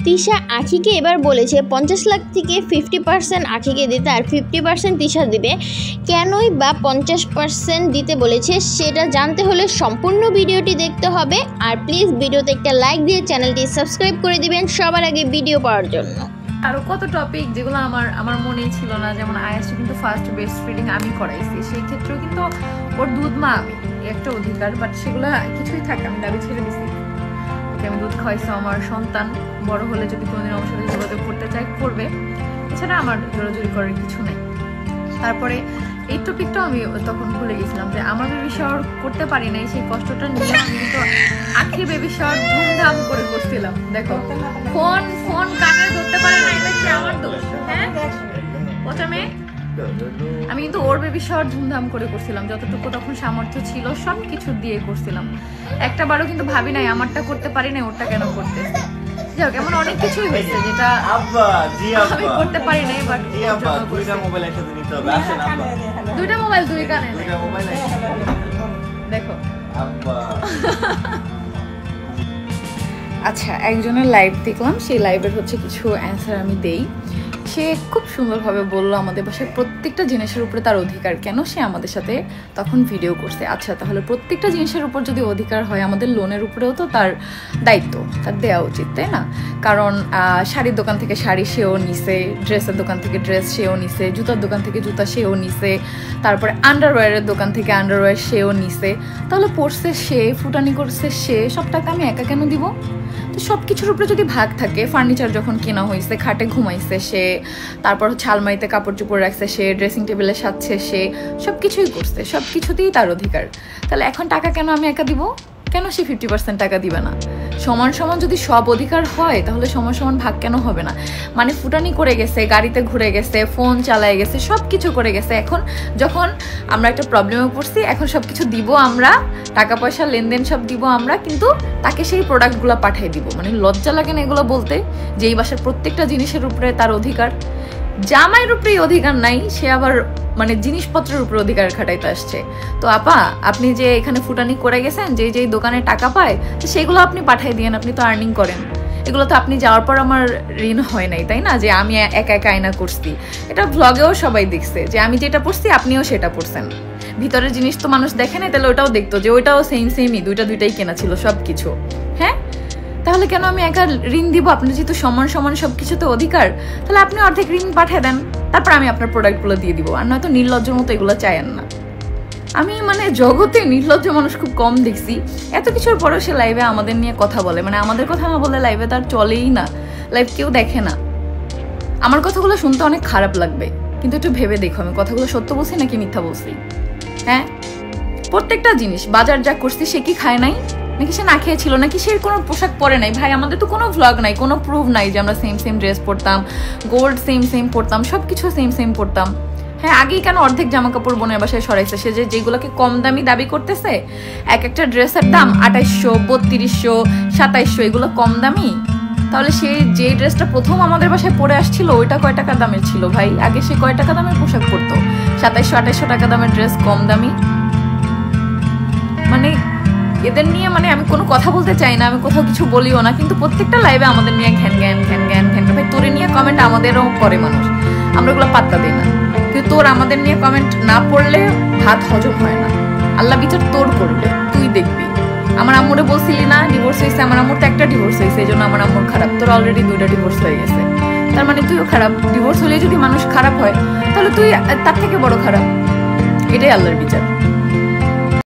তিশা আখিকে এবার বলেছে 50 লাখ থেকে 50% আখিকে দিতে আর 50% তিশা দিবে। কেনই বা 50% দিতে বলেছে সেটা জানতে হলে সম্পূর্ণ ভিডিওটি দেখতে হবে। আর প্লিজ ভিডিওতে একটা লাইক দিয়ে চ্যানেলটি সাবস্ক্রাইব করে দিবেন সবার আগে ভিডিও পাওয়ার জন্য। আরো কত টপিক যেগুলো আমার মনেই ছিল না, যেমন আয়াসকে কিন্তু ফার্স্ট ব্রেস্ট ফিডিং আমি করাইছি, সেই ক্ষেত্রেও কিন্তু ওর দুধ মা আমি একটা অধিকার, বাট সেগুলো কিছুই থাকে আমি দাবি ছেড়ে দিছি। আমি দুধ খাওয়াইছি, আমার সন্তান বড় হলে যদি কোনোদিন আমার সাথে যোগাযোগ করতে চাই করবে, এছাড়া আমার জোরাজোরি করার কিছু নেই। তারপরে এই টপিকটাও আমি তখন ভুলে গেছিলাম যে আমার বেবি শাওয়ার করতে পারি নাই, সেই কষ্টটা নিয়ে আমি কিন্তু আখির বেবি শাওয়ার ধুমধাম করে করছিলাম। দেখো ফোন কানে ধরতে পারে না, এটা কি আমার দোষ? হ্যাঁ, প্রথমে আমি কিন্তু ওর বেবি শাওয়ার ধুমধাম করে করছিলাম, যতটুকু তখন সামর্থ্য ছিল সবকিছু দিয়ে করছিলাম। একটা বারও কিন্তু ভাবি নাই আমারটা করতে পারি নাই ওরটা কেন করতেছে। যাই হোক, এমন অনেক কিছুই হয়েছে যেটা আমি করতে পারি নাই, বাট দুইটা মোবাইল দুই কানে দেখো। আচ্ছা, একজনের লাইভ দেখলাম, সেই লাইভের হচ্ছে কিছু অ্যান্সার আমি দেই। সে খুব সুন্দরভাবে বললো আমাদের বাসায় প্রত্যেকটা জিনিসের উপরে তার অধিকার, কেন সে আমাদের সাথে তখন ভিডিও করছে। আচ্ছা, তাহলে প্রত্যেকটা জিনিসের উপর যদি অধিকার হয়, আমাদের লোনের উপরেও তো তার দায়িত্ব, তার দেওয়া উচিত, তাই না? কারণ শাড়ির দোকান থেকে শাড়ি সেও নিছে, ড্রেসের দোকান থেকে ড্রেস সেও নিছে, জুতার দোকান থেকে জুতা সেও নিছে, তারপরে আন্ডারওয়্যারের দোকান থেকে আন্ডারওয়্যার সেও নিছে। তাহলে পড়ছে সে, ফুটানি করছে সে, সব টাকা আমি একা কেন দিব? তো সব কিছুর উপরে যদি ভাগ থাকে, ফার্নিচার যখন কেনা হয়েছে, খাটে ঘুমাইছে সে, তারপর হচ্ছে আলমারিতে কাপড় চোপড় রাখছে সে, ড্রেসিং টেবিলে সাজছে সে, সব কিছুই করছে, সব কিছুতেই তার অধিকার। তাহলে এখন টাকা কেন আমি একা দিব? কেন সে 50% টাকা দিবে না? সমান সমান যদি সব অধিকার হয় তাহলে সমান সমান ভাগ কেন হবে না? মানে ফুটানি করে গেছে, গাড়িতে ঘুরে গেছে, ফোন চালায় গেছে, সব কিছু করে গেছে, এখন যখন আমরা একটা প্রবলেমে পড়ছি, এখন সব কিছু দিব আমরা, টাকা পয়সা লেনদেন সব দিব আমরা, কিন্তু তাকে সেই প্রোডাক্টগুলো পাঠিয়ে দিব। মানে লজ্জা লাগে না এগুলো বলতে, যে এই বাসার প্রত্যেকটা জিনিসের উপরে তার অধিকার? জামাইয়ের উপরেই অধিকার নাই, সে আবার মানে জিনিসপত্রের উপর অধিকার খাটাইতে আসছে। তো আপা, আপনি যে এখানে ফুটানি করে গেছেন, যেই দোকানে টাকা পায় সেগুলো আপনি পাঠিয়ে দিয়েন, আপনি তো আর্নিং করেন। এগুলো তো আপনি যাওয়ার পর আমার ঋণ হয় নাই, তাই না? যে আমি একা একা আয়না করছি, এটা ভ্লগেও সবাই দেখছে যে আমি যেটা পড়ছি আপনিও সেটা পড়ছেন। ভিতরের জিনিস তো মানুষ দেখে নাই, তাহলে ওটাও দেখতো যে ওইটাও সেমই, দুইটাই কেনা ছিল সব কিছু। হ্যাঁ, তাহলে কেন আমি একা ঋণ দিব? আপনি যেহেতু সমান সমান সবকিছুতে অধিকার, তাহলে আপনি অর্ধেক ঋণ পাঠিয়ে দেন, তারপর আমি আপনার প্রোডাক্টগুলো দিয়ে দিব। আর নয়তো নির্লজ্জের মতো এগুলো চাইেন না। আমি মানে জগতে নির্লজ্জ মানুষ খুব কম দেখছি। এত কিছুর পরেও সে লাইভে আমাদের নিয়ে কথা বলে, মানে আমাদের কথা না বলে লাইভে তার চলেই না, লাইভ কেউ দেখে না। আমার কথাগুলো শুনতে অনেক খারাপ লাগবে, কিন্তু একটু ভেবে দেখো আমি কথাগুলো সত্য বলছি নাকি মিথ্যা বলছি। হ্যাঁ, প্রত্যেকটা জিনিস বাজার যা করছি সে কি খায় নাই? নাকি সে না খেয়েছিল? নাকি সে কোনো পোশাক পরে নাই? ভাই, আমাদের তো কোনো ভ্লগ নাই, কোনো প্রুফ নাই যে আমরা সেম ড্রেস পরতাম, গোল্ড সেম পরতাম, সব কিছু সেম পরতাম। হ্যাঁ, আগেই কেন অর্ধেক জামা কাপড় বোনের বাসায় সরাইছে? সে যেগুলোকে কম দামি দাবি করতেছে, একটা ড্রেসের দাম 2800, 3200, 2700, এগুলো কম দামি। তাহলে সে যে ড্রেসটা প্রথম আমাদের বাসায় পরে আসছিল ওইটা কয় টাকা দামের ছিল ভাই? আগে সে কয় টাকা দামের পোশাক পরতো? 2700-2800 টাকা দামের ড্রেস কম দামি? মানে এদের নিয়ে মানে আমি কোনো কথা বলতে চাই না, আমি কোথাও কিছু বলিও না, কিন্তু প্রত্যেকটা লাইভে আমাদের নিয়ে ঘ্যান ভাই, তোরে নিয়ে কমেন্ট আমাদেরও করে মানুষ, আমরা ওগুলো পাত্তা দিই না। কিন্তু তোর আমাদের নিয়ে কমেন্ট না পড়লে ভাত হজম হয় না, আল্লাহ বিচার তোর করবে, তুই দেখবি। আমার আম্মুরে বলছিলি না ডিভোর্স হয়েছে, আমার আম্মুর তো একটা ডিভোর্স হয়েছে, এই জন্য আমার আম্মুর খারাপ, তোর অলরেডি 2টা ডিভোর্স হয়ে গেছে, তার মানে তুইও খারাপ। ডিভোর্স হলে যদি মানুষ খারাপ হয় তাহলে তুই তার থেকে বড় খারাপ, এটাই আল্লাহর বিচার।